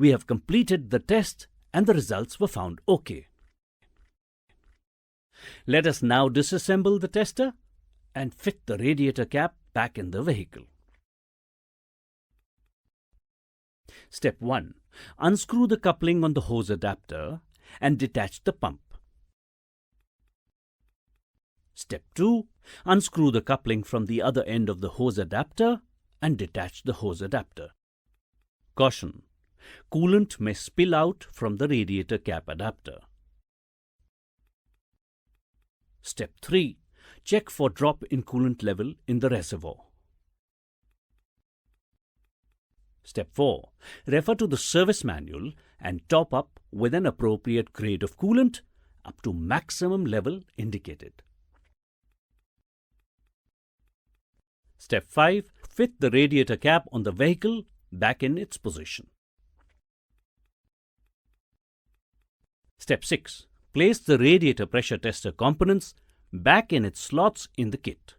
We have completed the test and the results were found OK. Let us now disassemble the tester and fit the radiator cap back in the vehicle. Step 1. Unscrew the coupling on the hose adapter and detach the pump. Step 2. Unscrew the coupling from the other end of the hose adapter and detach the hose adapter. Caution: coolant may spill out from the radiator cap adapter. Step 3. Check for drop in coolant level in the reservoir. Step 4. Refer to the service manual and top up with an appropriate grade of coolant up to maximum level indicated. Step 5. Fit the radiator cap on the vehicle back in its position. Step 6. Place the radiator pressure tester components back in its slots in the kit.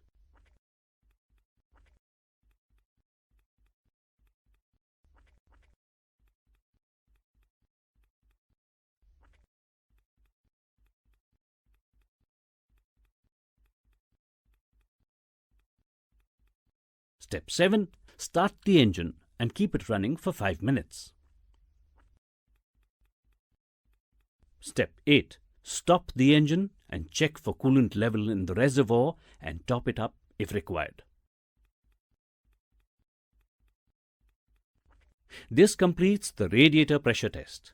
Step 7. Start the engine and keep it running for 5 minutes. Step 8. Stop the engine and check for coolant level in the reservoir and top it up if required. This completes the radiator pressure test.